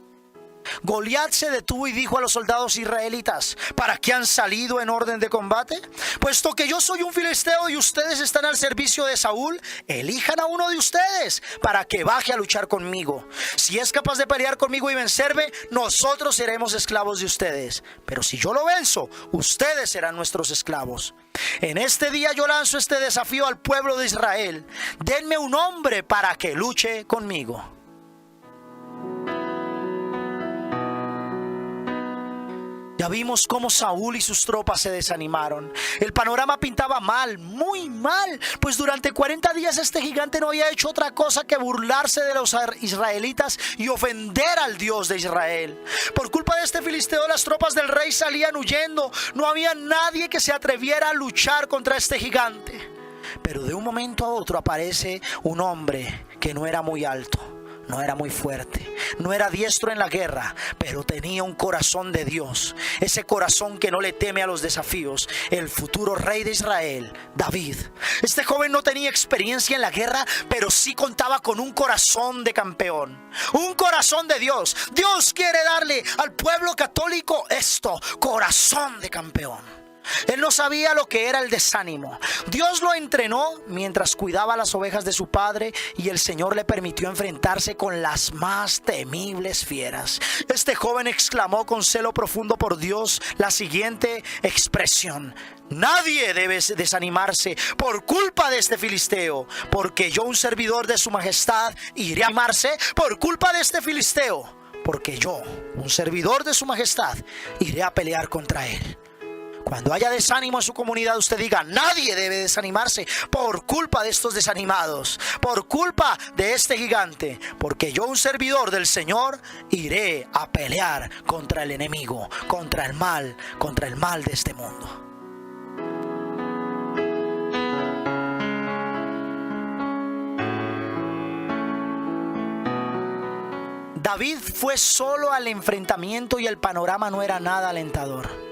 Goliat se detuvo y dijo a los soldados israelitas: ¿para qué han salido en orden de combate? Puesto que yo soy un filisteo y ustedes están al servicio de Saúl, elijan a uno de ustedes para que baje a luchar conmigo. Si es capaz de pelear conmigo y vencerme, nosotros seremos esclavos de ustedes. Pero si yo lo venzo, ustedes serán nuestros esclavos. En este día yo lanzo este desafío al pueblo de Israel: denme un hombre para que luche conmigo. Ya vimos cómo Saúl y sus tropas se desanimaron. El panorama pintaba mal, muy mal, pues durante 40 días este gigante no había hecho otra cosa que burlarse de los israelitas y ofender al Dios de Israel. Por culpa de este filisteo, las tropas del rey salían huyendo. No había nadie que se atreviera a luchar contra este gigante. Pero de un momento a otro aparece un hombre que no era muy alto, no era muy fuerte, no era diestro en la guerra, pero tenía un corazón de Dios. Ese corazón que no le teme a los desafíos. El futuro rey de Israel, David. Este joven no tenía experiencia en la guerra, pero sí contaba con un corazón de campeón. Un corazón de Dios. Dios quiere darle al pueblo católico esto: corazón de campeón. Él no sabía lo que era el desánimo. Dios lo entrenó mientras cuidaba las ovejas de su padre, y el Señor le permitió enfrentarse con las más temibles fieras. Este joven exclamó con celo profundo por Dios la siguiente expresión: nadie debe desanimarse por culpa de este filisteo, porque yo, un servidor de su majestad, iré a animarse por culpa de este filisteo, porque yo, un servidor de su majestad, iré a pelear contra él. Cuando haya desánimo en su comunidad, usted diga: nadie debe desanimarse por culpa de estos desanimados, por culpa de este gigante, porque yo, un servidor del Señor, iré a pelear contra el enemigo, contra el mal de este mundo. David fue solo al enfrentamiento y el panorama no era nada alentador.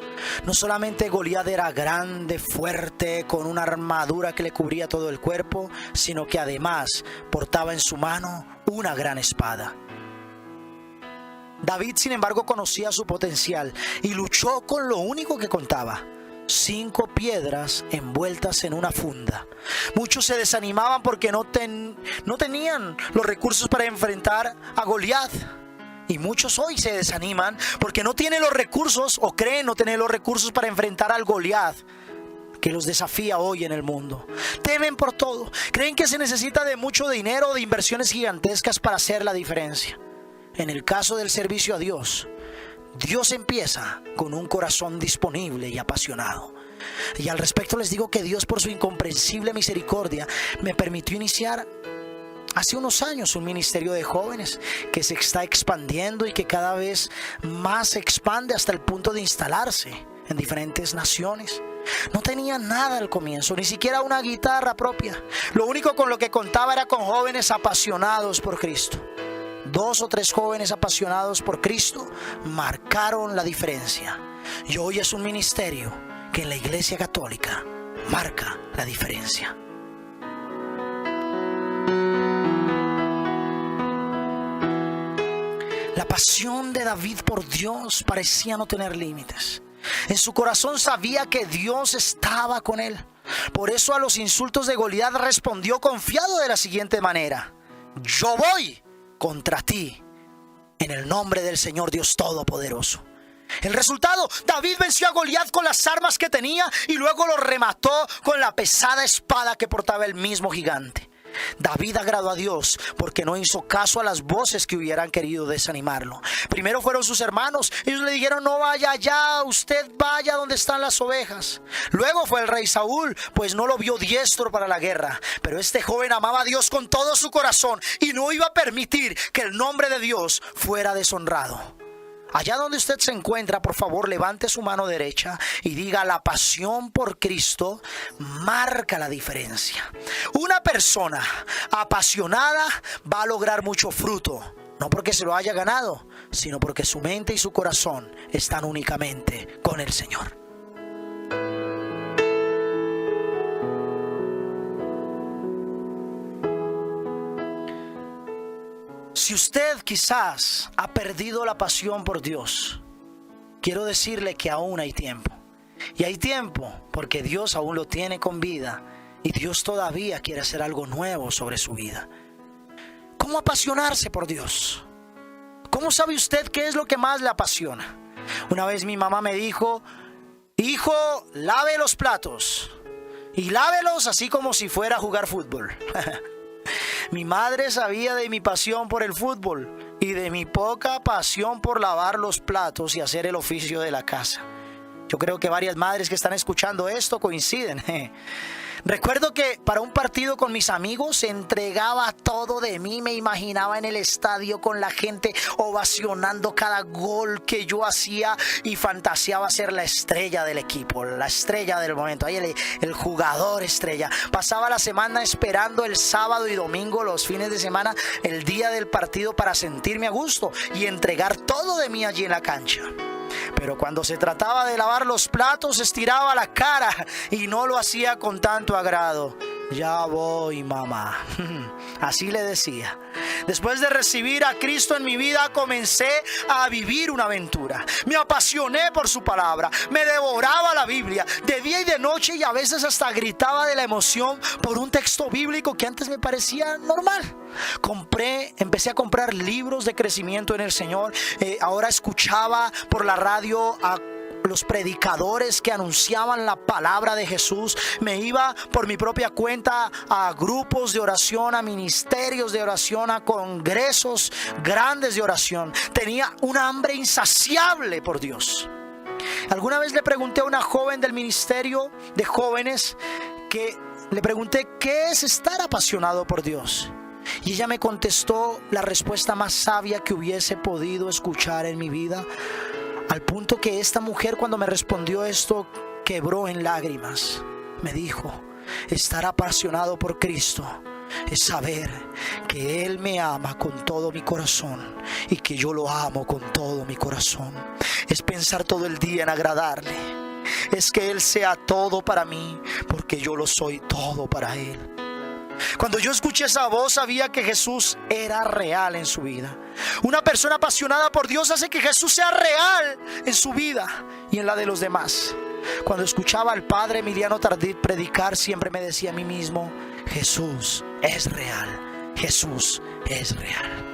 No solamente Goliat era grande, fuerte, con una armadura que le cubría todo el cuerpo, sino que además portaba en su mano una gran espada. David, sin embargo, conocía su potencial y luchó con lo único que contaba: 5 piedras envueltas en una funda. Muchos se desanimaban porque no tenían los recursos para enfrentar a Goliat. Y muchos hoy se desaniman porque no tienen los recursos, o creen no tener los recursos para enfrentar al Goliat que los desafía hoy en el mundo. Temen por todo. Creen que se necesita de mucho dinero o de inversiones gigantescas para hacer la diferencia. En el caso del servicio a Dios, Dios empieza con un corazón disponible y apasionado. Y al respecto les digo que Dios, por su incomprensible misericordia, me permitió iniciar hace unos años un ministerio de jóvenes que se está expandiendo y que cada vez más se expande hasta el punto de instalarse en diferentes naciones. No tenía nada al comienzo, ni siquiera una guitarra propia. Lo único con lo que contaba era con jóvenes apasionados por Cristo. 2 o 3 jóvenes apasionados por Cristo marcaron la diferencia. Y hoy es un ministerio que en la Iglesia Católica marca la diferencia. La pasión de David por Dios parecía no tener límites. En su corazón sabía que Dios estaba con él. Por eso a los insultos de Goliat respondió confiado de la siguiente manera: yo voy contra ti en el nombre del Señor Dios Todopoderoso. El resultado: David venció a Goliat con las armas que tenía y luego lo remató con la pesada espada que portaba el mismo gigante. David agradó a Dios porque no hizo caso a las voces que hubieran querido desanimarlo. Primero fueron sus hermanos. Ellos le dijeron: no vaya allá, usted vaya donde están las ovejas. Luego fue el rey Saúl, pues no lo vio diestro para la guerra. Pero este joven amaba a Dios con todo su corazón y no iba a permitir que el nombre de Dios fuera deshonrado. Allá donde usted se encuentra, por favor, levante su mano derecha y diga: la pasión por Cristo marca la diferencia. Una persona apasionada va a lograr mucho fruto, no porque se lo haya ganado, sino porque su mente y su corazón están únicamente con el Señor. Si usted quizás ha perdido la pasión por Dios, quiero decirle que aún hay tiempo. Y hay tiempo porque Dios aún lo tiene con vida y Dios todavía quiere hacer algo nuevo sobre su vida. ¿Cómo apasionarse por Dios? ¿Cómo sabe usted qué es lo que más le apasiona? Una vez mi mamá me dijo: hijo, lave los platos y lávelos así como si fuera a jugar fútbol. Mi madre sabía de mi pasión por el fútbol y de mi poca pasión por lavar los platos y hacer el oficio de la casa. Yo creo que varias madres que están escuchando esto coinciden. Recuerdo que para un partido con mis amigos entregaba todo de mí. Me imaginaba en el estadio con la gente ovacionando cada gol que yo hacía y fantaseaba ser la estrella del equipo, la estrella del momento, ahí el jugador estrella. Pasaba la semana esperando el sábado y domingo, los fines de semana, el día del partido para sentirme a gusto y entregar todo de mí allí en la cancha. Pero cuando se trataba de lavar los platos, estiraba la cara y no lo hacía con tanto agrado. Ya voy, mamá. Así le decía. Después de recibir a Cristo en mi vida, comencé a vivir una aventura. Me apasioné por su palabra. Me devoraba la Biblia de día y de noche y a veces hasta gritaba de la emoción por un texto bíblico que antes me parecía normal. Empecé a comprar libros de crecimiento en el Señor. Ahora escuchaba por la radio a los predicadores que anunciaban la palabra de Jesús. Me iba por mi propia cuenta a grupos de oración, a ministerios de oración, a congresos grandes de oración. Tenía un hambre insaciable por Dios. Alguna vez le pregunté a una joven del ministerio de jóvenes ¿qué es estar apasionado por Dios? Y ella me contestó la respuesta más sabia que hubiese podido escuchar en mi vida, al punto que esta mujer, cuando me respondió esto, quebró en lágrimas. Me dijo: estar apasionado por Cristo es saber que Él me ama con todo mi corazón y que yo lo amo con todo mi corazón. Es pensar todo el día en agradarle. Es que Él sea todo para mí porque yo lo soy todo para Él. Cuando yo escuché esa voz, sabía que Jesús era real en su vida. Una persona apasionada por Dios hace que Jesús sea real en su vida y en la de los demás. Cuando escuchaba al padre Emiliano Tardif predicar, siempre me decía a mí mismo: Jesús es real, Jesús es real.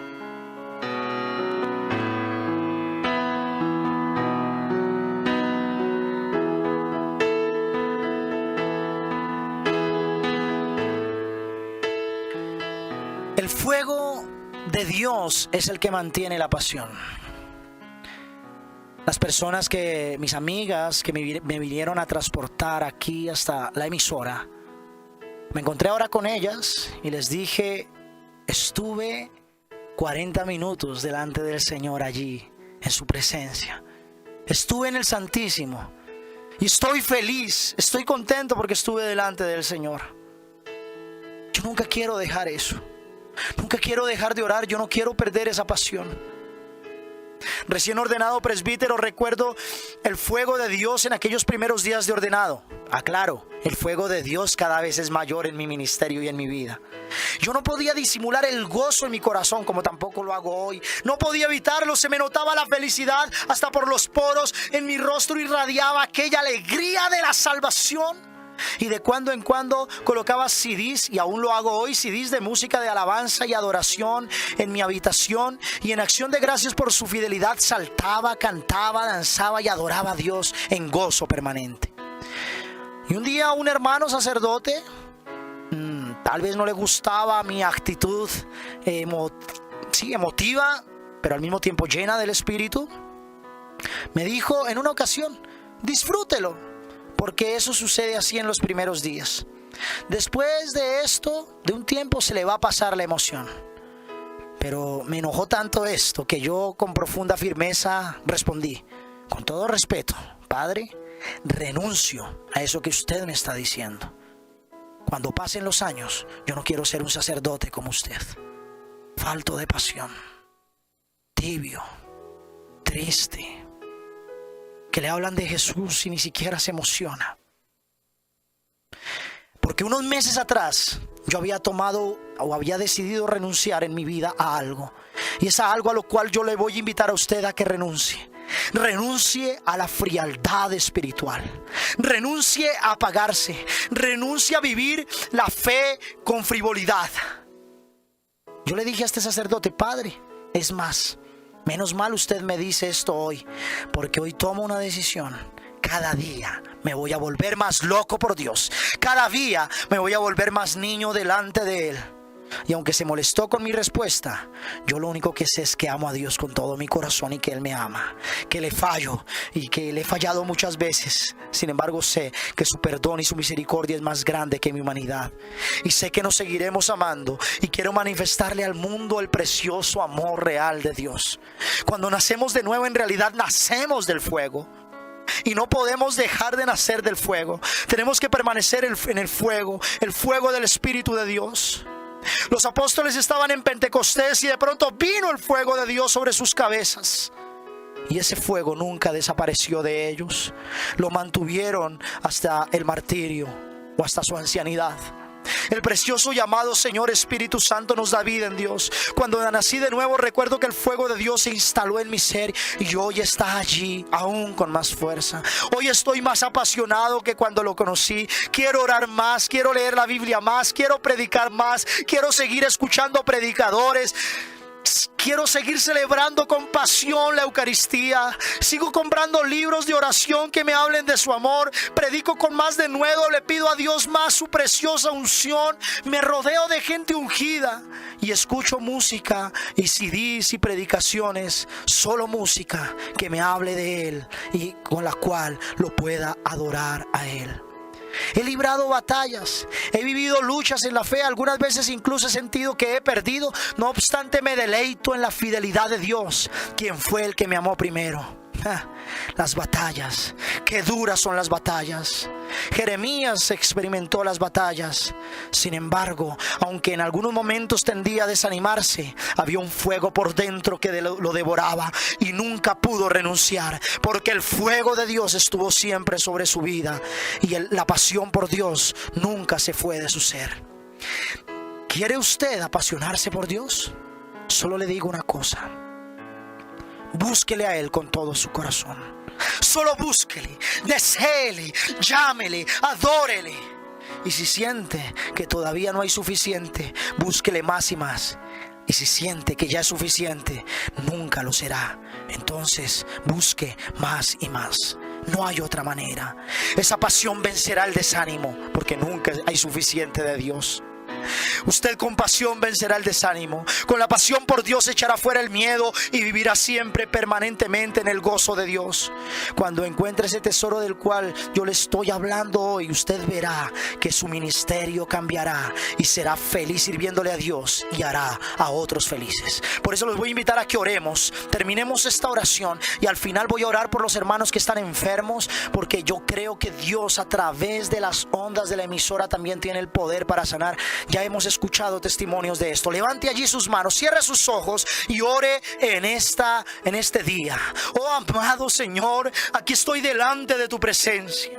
El fuego de Dios es el que mantiene la pasión. Las personas mis amigas que me vinieron a transportar aquí hasta la emisora, me encontré ahora con ellas y les dije: estuve 40 minutos delante del Señor allí, en su presencia. Estuve en el Santísimo y estoy feliz, estoy contento porque estuve delante del Señor. Yo nunca quiero dejar eso. Nunca quiero dejar de orar. Yo no quiero perder esa pasión. Recién ordenado presbítero, recuerdo el fuego de Dios en aquellos primeros días de ordenado. Aclaro, el fuego de Dios cada vez es mayor en mi ministerio y en mi vida. Yo no podía disimular el gozo en mi corazón, como tampoco lo hago hoy. No podía evitarlo, se me notaba la felicidad hasta por los poros. En mi rostro irradiaba aquella alegría de la salvación. Y de cuando en cuando colocaba CDs, y aún lo hago hoy, CDs de música de alabanza y adoración en mi habitación, y en acción de gracias por su fidelidad saltaba, cantaba, danzaba y adoraba a Dios en gozo permanente. Y un día un hermano sacerdote, tal vez no le gustaba mi actitud emotiva, pero al mismo tiempo llena del Espíritu, me dijo en una ocasión: disfrútelo, porque eso sucede así en los primeros días. Después de esto, de un tiempo, se le va a pasar la emoción. Pero me enojó tanto esto que yo con profunda firmeza respondí: con todo respeto, Padre, renuncio a eso que usted me está diciendo. Cuando pasen los años, yo no quiero ser un sacerdote como usted, falto de pasión, tibio, triste, que le hablan de Jesús y ni siquiera se emociona. Porque unos meses atrás yo había tomado o había decidido renunciar en mi vida a algo. Y es a algo a lo cual yo le voy a invitar a usted a que renuncie. Renuncie a la frialdad espiritual. Renuncie a apagarse. Renuncie a vivir la fe con frivolidad. Yo le dije a este sacerdote: Padre, es más, menos mal usted me dice esto hoy, porque hoy tomo una decisión. Cada día me voy a volver más loco por Dios. Cada día me voy a volver más niño delante de Él. Y aunque se molestó con mi respuesta, yo lo único que sé es que amo a Dios con todo mi corazón y que Él me ama. Que le fallo y que le he fallado muchas veces. Sin embargo, sé que su perdón y su misericordia es más grande que mi humanidad. Y sé que nos seguiremos amando. Y quiero manifestarle al mundo el precioso amor real de Dios. Cuando nacemos de nuevo, en realidad nacemos del fuego. Y no podemos dejar de nacer del fuego. Tenemos que permanecer en el fuego del Espíritu de Dios. Los apóstoles estaban en Pentecostés y de pronto vino el fuego de Dios sobre sus cabezas. Y ese fuego nunca desapareció de ellos. Lo mantuvieron hasta el martirio o hasta su ancianidad. El precioso llamado Señor Espíritu Santo nos da vida en Dios. Cuando nací de nuevo, recuerdo que el fuego de Dios se instaló en mi ser y hoy está allí aún con más fuerza. Hoy estoy más apasionado que cuando lo conocí. Quiero orar más, quiero leer la Biblia más, quiero predicar más, quiero seguir escuchando predicadores. Quiero seguir celebrando con pasión la Eucaristía. Sigo comprando libros de oración que me hablen de su amor. Predico con más denuedo. Le pido a Dios más su preciosa unción. Me rodeo de gente ungida. Y escucho música y CDs y predicaciones. Solo música que me hable de Él y con la cual lo pueda adorar a Él. He librado batallas, he vivido luchas en la fe, algunas veces incluso he sentido que he perdido. No obstante, me deleito en la fidelidad de Dios, quien fue el que me amó primero. Las batallas, qué duras son las batallas. Jeremías experimentó las batallas. Sin embargo, aunque en algunos momentos tendía a desanimarse, había un fuego por dentro que lo devoraba y nunca pudo renunciar, porque el fuego de Dios estuvo siempre sobre su vida y la pasión por Dios nunca se fue de su ser. ¿Quiere usted apasionarse por Dios? Solo le digo una cosa: búsquele a Él con todo su corazón. Solo búsquele, deséele, llámele, adórele. Y si siente que todavía no hay suficiente, búsquele más y más. Y si siente que ya es suficiente, nunca lo será. Entonces busque más y más. No hay otra manera. Esa pasión vencerá el desánimo, porque nunca hay suficiente de Dios. Usted con pasión vencerá el desánimo. Con la pasión por Dios echará fuera el miedo y vivirá siempre permanentemente en el gozo de Dios. Cuando encuentre ese tesoro del cual yo le estoy hablando hoy, usted verá que su ministerio cambiará y será feliz sirviéndole a Dios y hará a otros felices. Por eso los voy a invitar a que oremos. Terminemos esta oración y al final voy a orar por los hermanos que están enfermos, porque yo creo que Dios a través de las ondas de la emisora también tiene el poder para sanar. Ya hemos escuchado testimonios de esto. Levante allí sus manos, cierre sus ojos y ore en este día. Oh amado Señor, aquí estoy delante de tu presencia.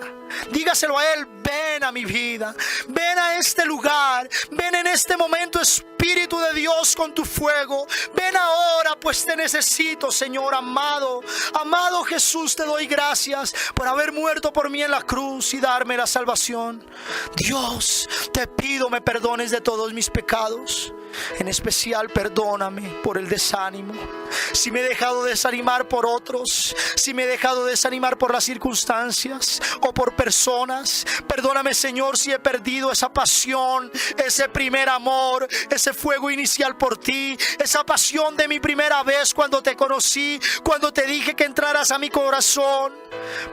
Dígaselo a Él: ven a mi vida, ven a este lugar, ven en este momento, Espíritu de Dios, con tu fuego. Ven ahora, pues te necesito, Señor amado. Amado Jesús, te doy gracias por haber muerto por mí en la cruz y darme la salvación. Dios, te pido me perdones de todos mis pecados. En especial, perdóname por el desánimo. Si me he dejado desanimar por otros, si me he dejado desanimar por las circunstancias o por personas, perdóname, Señor, si he perdido esa pasión, ese primer amor, ese fuego inicial por ti, esa pasión de mi primera vez cuando te conocí, cuando te dije que entraras a mi corazón.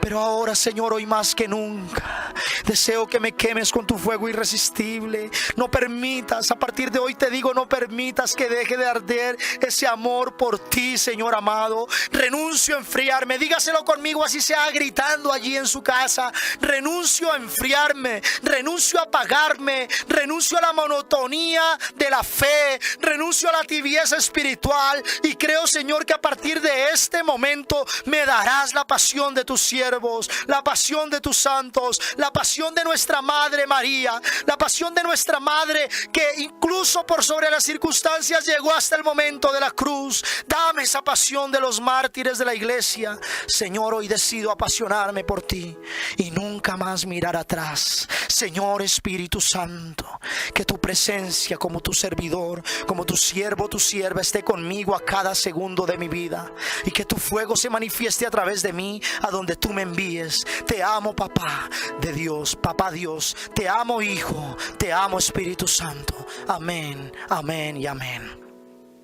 Pero ahora, Señor, hoy más que nunca, deseo que me quemes con tu fuego irresistible. No permitas, a partir de hoy te digo, fuego no permitas que deje de arder ese amor por ti, Señor amado. Renuncio a enfriarme. Dígaselo conmigo, así sea gritando allí en su casa. Renuncio a enfriarme, renuncio a apagarme, renuncio a la monotonía de la fe, renuncio a la tibieza espiritual, y creo, Señor, que a partir de este momento me darás la pasión de tus siervos, la pasión de tus santos, la pasión de nuestra Madre María, la pasión de nuestra Madre, que incluso por sobre las circunstancias llegó hasta el momento de la cruz. Dame esa pasión de los mártires de la iglesia. Señor, hoy decido apasionarme por ti y nunca más mirar atrás. Señor Espíritu Santo, que tu presencia como tu servidor, como tu siervo, tu sierva, esté conmigo a cada segundo de mi vida, y que tu fuego se manifieste a través de mí a donde tú me envíes. Te amo, papá de Dios, papá Dios. Te amo, Hijo. Te amo, Espíritu Santo. Amén, amén y amén.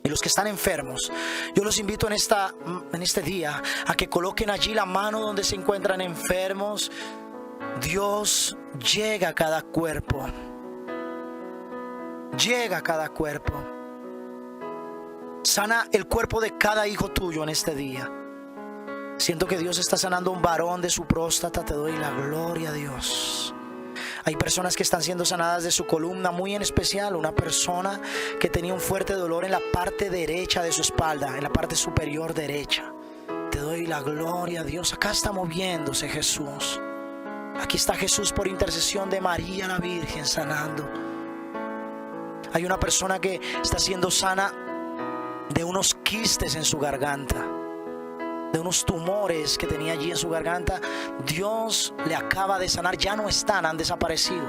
Y los que están enfermos, yo los invito en este día a que coloquen allí la mano donde se encuentran enfermos. Dios llega a cada cuerpo. Llega a cada cuerpo. Sana el cuerpo de cada hijo tuyo en este día. Siento que Dios está sanando a un varón de su próstata. Te doy la gloria a Dios. Hay personas que están siendo sanadas de su columna, muy en especial una persona que tenía un fuerte dolor en la parte derecha de su espalda, en la parte superior derecha. Te doy la gloria a Dios. Acá está moviéndose Jesús. Aquí está Jesús por intercesión de María la Virgen sanando. Hay una persona que está siendo sana de unos quistes en su garganta, de unos tumores que tenía allí en su garganta. Dios le acaba de sanar. Ya no están, han desaparecido.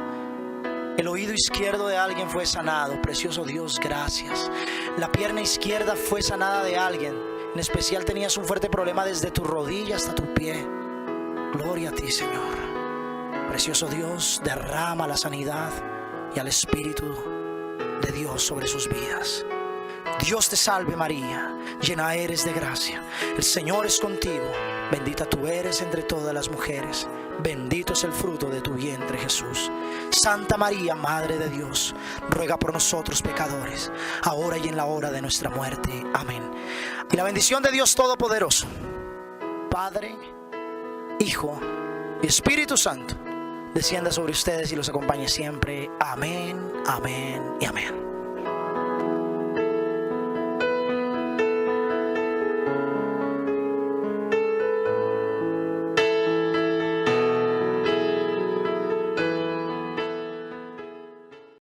El oído izquierdo de alguien fue sanado. Precioso Dios, gracias. La pierna izquierda fue sanada de alguien. En especial tenías un fuerte problema desde tu rodilla hasta tu pie. Gloria a ti, Señor. Precioso Dios, derrama la sanidad y al Espíritu de Dios sobre sus vidas. Dios te salve María, llena eres de gracia, el Señor es contigo, bendita tú eres entre todas las mujeres, bendito es el fruto de tu vientre Jesús. Santa María, Madre de Dios, ruega por nosotros pecadores, ahora y en la hora de nuestra muerte. Amén. Y la bendición de Dios Todopoderoso, Padre, Hijo y Espíritu Santo, descienda sobre ustedes y los acompañe siempre. Amén, amén y amén.